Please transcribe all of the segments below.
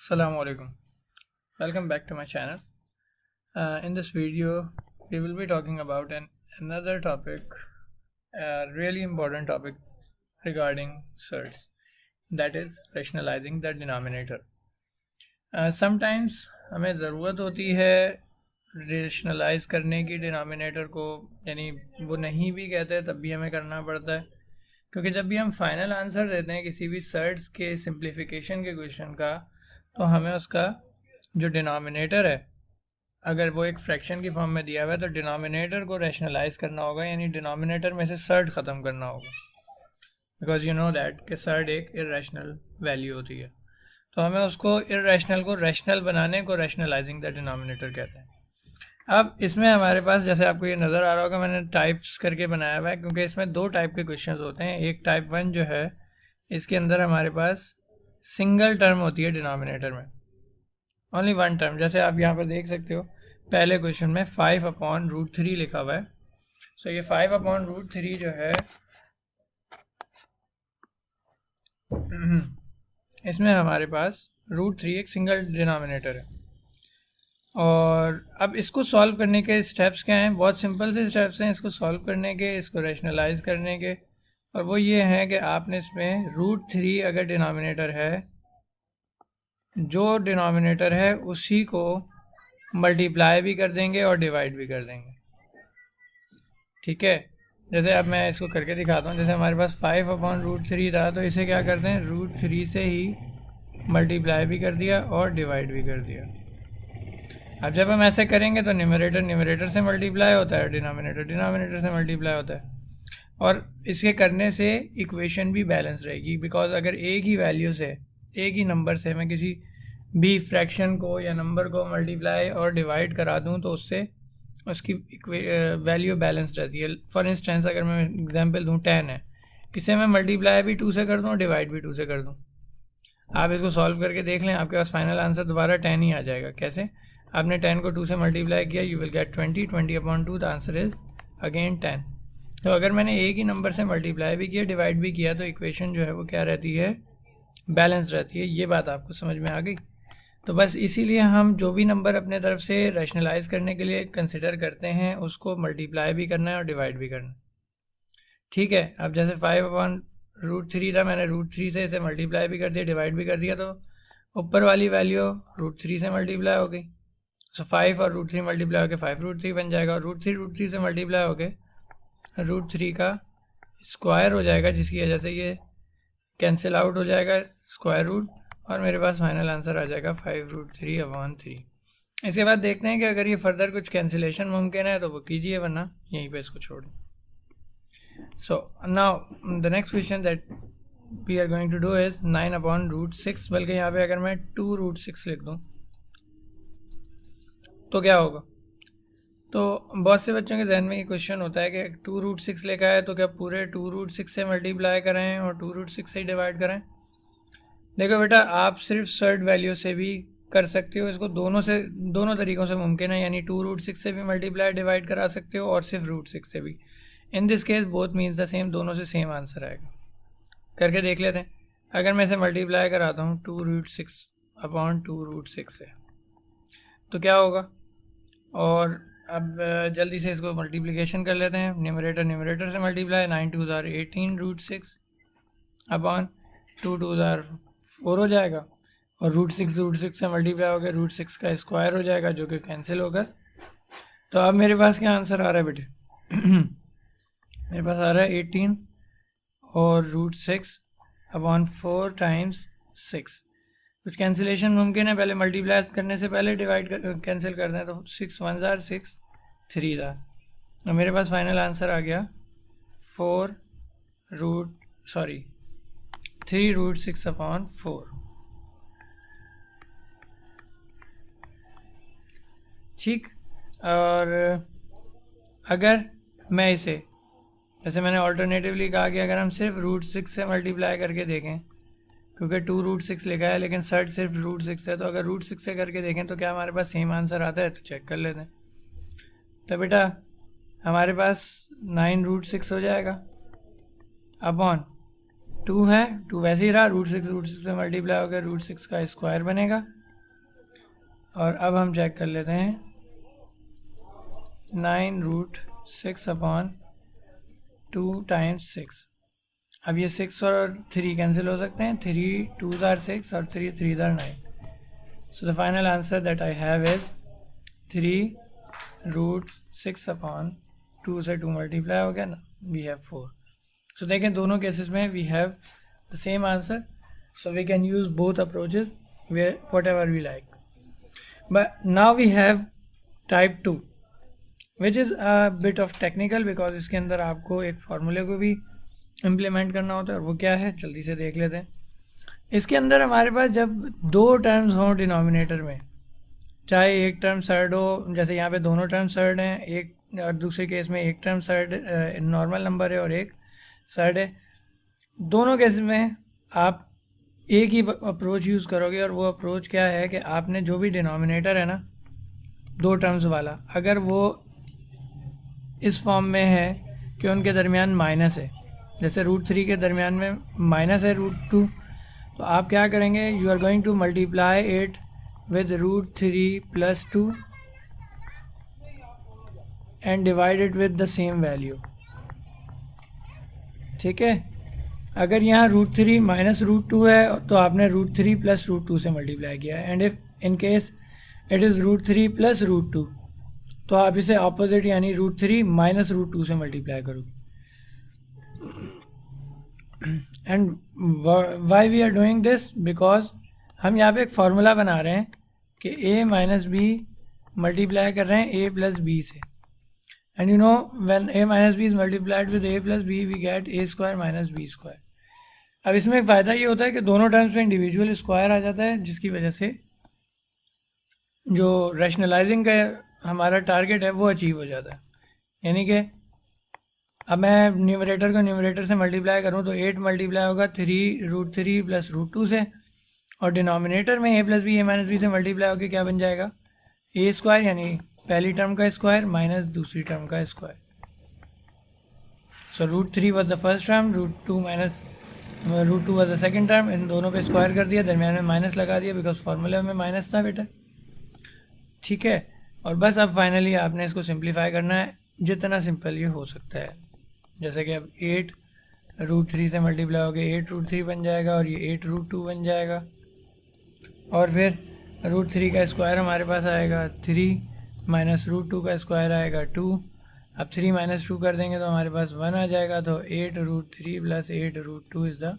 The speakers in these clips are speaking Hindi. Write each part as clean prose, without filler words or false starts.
Assalamu alaikum. Welcome back to my channel. In this video, we will be talking about another topic, a really important topic regarding surds, that is rationalizing the denominator. Sometimes हमें ज़रूरत होती है रेशनलाइज करने की डिनोमिनेटर को, यानी वो नहीं भी कहते तब भी हमें करना पड़ता है, क्योंकि जब भी हम फाइनल आंसर देते हैं किसी भी सर्ट्स के सिंप्लीफिकेशन के क्वेश्चन का, तो हमें उसका जो डिनोमिनेटर है, अगर वो एक फ्रैक्शन की फॉर्म में दिया हुआ है तो डिनोमिनेटर को रैशनलाइज करना होगा, यानी डिनोमिनेटर में से सर्ट ख़त्म करना होगा, बिकॉज यू नो दैट कि सर्ट एक इरेशनल वैल्यू होती है। तो हमें उसको इरेशनल को रैशनल बनाने को रैशनलाइजिंग द डिनोमिनेटर कहते हैं। अब इसमें हमारे पास, जैसे आपको ये नज़र आ रहा होगा, मैंने टाइप्स करके बनाया हुआ है, क्योंकि इसमें दो टाइप के क्वेश्चंस होते हैं। एक टाइप 1 जो है, इसके अंदर हमारे पास सिंगल टर्म होती है डिनोमिनेटर में, ओनली वन टर्म। जैसे आप यहाँ पर देख सकते हो, पहले क्वेश्चन में 5/√3 लिखा हुआ है। सो ये 5/√3 जो है, इसमें हमारे पास √3 एक सिंगल डिनोमिनेटर है। और अब इसको सॉल्व करने के स्टेप्स क्या हैं? बहुत सिंपल से स्टेप्स हैं इसको सॉल्व करने के, इसको रैशनलाइज करने के। और वो ये है कि आपने इसमें √3 अगर डिनोमिनेटर है, जो डिनोमिनेटर है उसी को मल्टीप्लाई भी कर देंगे और डिवाइड भी कर देंगे। ठीक है, जैसे अब मैं इसको करके दिखाता हूँ। जैसे हमारे पास 5/√3 था, तो इसे क्या करते हैं, √3 से ही मल्टीप्लाई भी कर दिया और डिवाइड भी कर दिया। अब जब हम ऐसे करेंगे तो न्यूमरेटर से मल्टीप्लाई होता है, डिनोमिनेटर से मल्टीप्लाई होता है, और इसके करने से इक्वेशन भी बैलेंस रहेगी। बिकॉज अगर एक ही वैल्यू से, एक ही नंबर से मैं किसी भी फ्रैक्शन को या नंबर को मल्टीप्लाई और डिवाइड करा दूं, तो उससे उसकी वैल्यू बैलेंस रहती है। फॉर इंस्टेंस, अगर मैं एग्जांपल दूं 10 है, इसे मैं मल्टीप्लाई भी 2 से कर दूं और डिवाइड भी 2 से कर दूं। आप इसको सॉल्व करके देख लें, आपके पास फाइनल आंसर दोबारा 10 ही आ जाएगा। कैसे? आपने 10 को 2 से मल्टीप्लाई किया, you will get 20/2, the answer is again 10। तो अगर मैंने एक ही नंबर से मल्टीप्लाई भी किया, डिवाइड भी किया, तो इक्वेशन जो है वो क्या रहती है, बैलेंस रहती है। ये बात आपको समझ में आ गई? तो बस इसीलिए हम जो भी नंबर अपने तरफ से रैशनलाइज करने के लिए कंसिडर करते हैं, उसको मल्टीप्लाई भी करना है और डिवाइड भी करना है। ठीक है, अब जैसे 5/√3 था, मैंने √3 से इसे मल्टीप्लाई भी कर दिया, डिवाइड भी कर दिया, तो ऊपर वाली वैल्यू √3 से मल्टीप्लाई हो गई। सो 5 और √3 मल्टीप्लाई होकर 5√3 बन जाएगा, और √3 से मल्टीप्लाई होकर √3 का स्क्वायर हो जाएगा, जिसकी वजह से ये कैंसिल आउट हो जाएगा स्क्वायर रूट, और मेरे पास फाइनल आंसर आ जाएगा 5√3/3। इसके बाद देखते हैं कि अगर ये फर्दर कुछ कैंसिलेशन मुमकिन है तो वो कीजिए, वरना यहीं पे इसको छोड़ दें। So now the next question that we are going to do is 9/√6। बल्कि यहाँ पे अगर मैं 2√6 लिख दूँ तो क्या होगा? तो बहुत से बच्चों के जहन में ये क्वेश्चन होता है कि 2√6 लिखा है, तो क्या पूरे 2√6 से मल्टीप्लाई करें और 2√6 से ही डिवाइड करें? देखो बेटा, आप सिर्फ सर्ड वैल्यू से भी कर सकते हो इसको, दोनों तरीक़ों से मुमकिन है। यानी 2√6 से भी मल्टीप्लाई डिवाइड करा सकते हो और सिर्फ √6 से भी। In this case both means the same, दोनों से सेम आंसर आएगा। करके देख लेते हैं। अगर मैं इसे मल्टीप्लाई कराता हूँ 2√6/2√6 से, तो क्या होगा? और अब जल्दी से इसको मल्टीप्लिकेशन कर लेते हैं। न्यूमरेटर से मल्टीप्लाई, 9 2 18√6/2 हो जाएगा, और √6 से मल्टीप्लाई हो गया, √6 का स्क्वायर हो जाएगा, जो कि कैंसिल होकर। तो अब मेरे पास क्या आंसर आ रहा है बेटे? मेरे पास आ रहा है 18 और √6/4 टाइम्स 6। कुछ कैंसिलेशन मुमकिन है, पहले मल्टीप्लाई करने से पहले डिवाइड कैंसिल कर दें, तो 6 1 6 3 और मेरे पास फाइनल आंसर आ गया 3√6/4। ठीक, और अगर मैं इसे, जैसे मैंने ऑल्टरनेटिवली कहा कि अगर हम सिर्फ √6 से मल्टीप्लाई करके देखें, क्योंकि 2√6 लिखा है लेकिन सर्ट सिर्फ √6 है, तो अगर √6 से करके देखें तो क्या हमारे पास सेम आंसर आता है? तो चेक कर लेते हैं। तो बेटा हमारे पास 9√6 हो जाएगा अपॉन 2 है, 2 वैसे ही रहा, रूट सिक्स से मल्टीप्लाई होकर रूट 6 का स्क्वायर बनेगा। और अब हम चेक कर लेते हैं, 9 रूट 6 अपॉन 2 टाइम्स 6। अब ये 6 और 3 कैंसिल हो सकते हैं, 3 2s are 6 और 3 3s are 9। So the final answer that I have is 3 root 6 upon 2 से 2 मल्टीप्लाई हो गया ना, वी हैव 4। सो देखें दोनों केसेस में we have the same answer, so we can use both approaches whatever we like. But now we have type 2 which is a bit of technical, because इसके अंदर आपको एक फार्मूले को भी इम्प्लीमेंट करना होता है। और वो क्या है, जल्दी से देख लेते हैं। इसके अंदर हमारे पास जब दो टर्म्स हों डिनोमिनेटर में, चाहे एक टर्म सर्ड हो, जैसे यहाँ पे दोनों टर्म सर्ड हैं, एक और दूसरे केस में एक टर्म सर्ड नॉर्मल नंबर है और एक सर्ड है, दोनों केस में आप एक ही अप्रोच यूज़ करोगे। और वो अप्रोच क्या है कि आपने जो भी डिनोमिनेटर है ना दो टर्म्स वाला, अगर वो इस फॉर्म में है कि उनके दरमियान माइनस है, जैसे रूट 3 के दरमियान में माइनस है रूट 2, तो आप क्या करेंगे, you are going to multiply it with root 3 plus 2 and divide it with the same value। ठीक है, अगर यहाँ रूट 3 माइनस रूट 2 है तो आपने रूट 3 प्लस रूट 2 से मल्टीप्लाई किया है। And if in case it is root 3 plus root 2, तो आप इसे ऑपोजिट यानी रूट 3 माइनस रूट 2 से मल्टीप्लाई करोगे। And why we are doing this, because हम यहाँ पे एक फार्मूला बना रहे हैं कि a माइनस बी मल्टीप्लाई कर रहे हैं a प्लस बी से। And you know when a minus B is multiplied with a plus B we get a square minus B square. अब इसमें एक फ़ायदा ये होता है कि दोनों टर्म्स में इंडिविजुअल स्क्वायर आ जाता है, जिसकी वजह से जो रैशनलाइजिंग का हमारा टारगेट है वो अचीव हो जाता है। यानी कि अब मैं न्यूमरेटर को न्यूमरेटर से मल्टीप्लाई करूँ तो 8 मल्टीप्लाई होगा 3 रूट 3 प्लस रूट 2 से, और डिनोमिनेटर में a plus B A minus B से मल्टीप्लाई होकर क्या बन जाएगा, ए स्क्वायर यानी पहली टर्म का स्क्वायर माइनस दूसरी टर्म का square. So root 3 was the first term, root 2 was the second term, इन दोनों पे स्क्वायर कर दिया, दरमियान में माइनस लगा दिया बिकॉज फार्मूला में माइनस था बेटा। ठीक है, और बस अब फाइनली आपने इसको सिंप्लीफाई करना है जितना सिंपल ये हो सकता है। जैसे कि अब 8 रूट 3 से मल्टीप्लाई हो गया 8 रूट 3 बन जाएगा और ये 8 रूट 2 बन जाएगा, और फिर रूट 3 का स्क्वायर हमारे पास आएगा 3 माइनस रूट 2 का स्क्वायर आएगा 2। अब 3 माइनस 2 कर देंगे तो हमारे पास 1 आ जाएगा, तो 8 root 3 plus 8 root 2 is the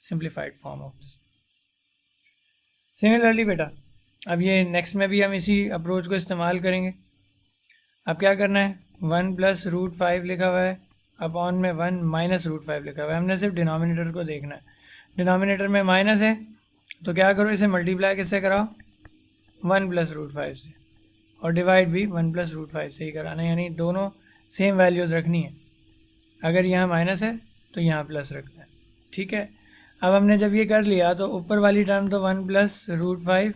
simplified form of this. Similarly बेटा अब ये नेक्स्ट में भी हम इसी अप्रोच को इस्तेमाल करेंगे। अब क्या करना है, 1 प्लस रूट 5 लिखा हुआ है अपॉन में 1 माइनस रूट 5 लिखा हुआ है, हमने सिर्फ डिनोमिनेटर को देखना है। डिनोमिनेटर में माइनस है तो क्या करो, इसे मल्टीप्लाई किससे कराओ, 1 प्लस रूट 5 से, और डिवाइड भी 1 प्लस रूट 5 से ही कराना है, यानी दोनों सेम वैल्यूज़ रखनी है। अगर यहाँ माइनस है तो यहाँ प्लस रखना है। ठीक है, अब हमने जब ये कर लिया तो ऊपर वाली टर्म तो 1 प्लस रूट 5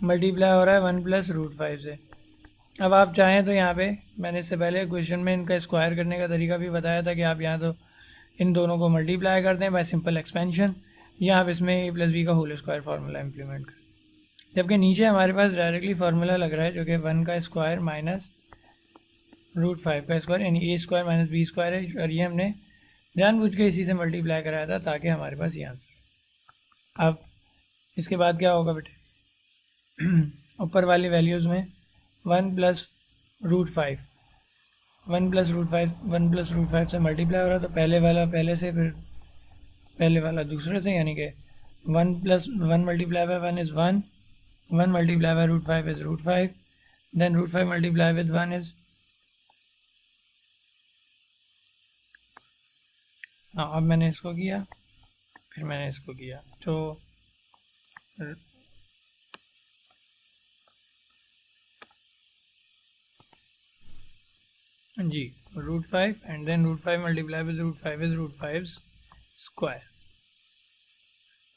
मल्टीप्लाई हो रहा है 1 प्लस रूट 5 से। अब आप चाहें तो यहाँ पे मैंने इससे पहले क्वेश्चन में इनका स्क्वायर करने का तरीका भी बताया था कि आप यहाँ तो इन दोनों को मल्टीप्लाई कर दें बाय सिंपल एक्सपेंशन, या आप इसमें a प्लस बी का होल स्क्वायर फार्मूला इम्प्लीमेंट करें। जबकि नीचे हमारे पास डायरेक्टली फार्मूला लग रहा है जो कि 1 का स्क्वायर माइनस रूट 5 का स्क्वायर यानी a square minus B square है, और ये हमने जानबूझ के इसी से मल्टीप्लाई कराया था ताकि हमारे पास ये आंसर। अब इसके बाद क्या होगा बेटे, ऊपर वाली वैल्यूज़ में 1 प्लस रूट 5 1 प्लस रूट 5 से मल्टीप्लाई हो रहा है, तो पहले वाला पहले से, फिर पहले वाला दूसरे से, यानी कि 1 plus 1 multiply by 1 is 1, 1 multiply by root 5 is root 5, then root 5 multiply with 1 is, हाँ अब मैंने इसको किया फिर मैंने इसको किया, तो जी root 5 and then root 5 multiply with root 5 is root 5 square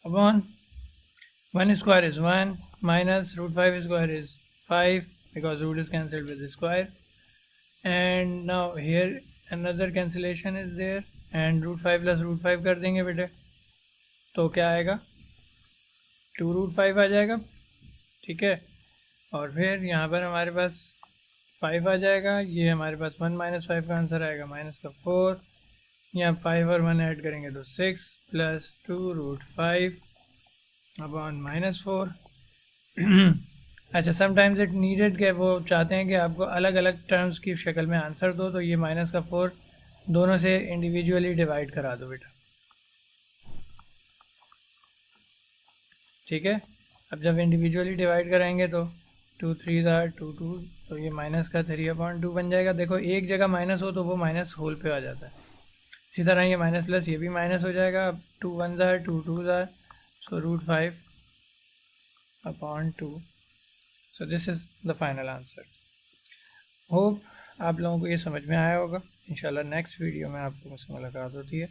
upon 1 square is 1 minus root 5 square is 5 because root is cancelled with the square, and now here another cancellation is there and √5 plus √5 कर देंगे बेटे, तो क्या आएगा 2√5 आ जाएगा, ठीक है। और फिर यहाँ पर हमारे पास 5 आ जाएगा, ये हमारे पास 1 - 5 का आंसर आएगा -4। यहाँ 5 और 1 ऐड करेंगे तो 6 प्लस 2√5 अपॉन -4। अच्छा, समटाइम्स इट नीडेड के वो चाहते हैं कि आपको अलग अलग टर्म्स की शक्ल में आंसर दो, तो ये -4 दोनों से इंडिविजुअली डिवाइड करा दो बेटा, ठीक है। अब जब इंडिविजुअली डिवाइड कराएंगे तो 2 3 2 2, तो ये -3/2 बन जाएगा। देखो एक जगह माइनस हो तो वो माइनस होल पे आ जाता है, इसी तरह ये माइनस प्लस ये भी माइनस हो जाएगा। अब 2 1 2 2, सो √5/2। So this is the final answer. Hope आप लोगों को ये समझ में आया होगा। इंशाल्लाह नेक्स्ट वीडियो में आप लोगों से मुलाकात होती है।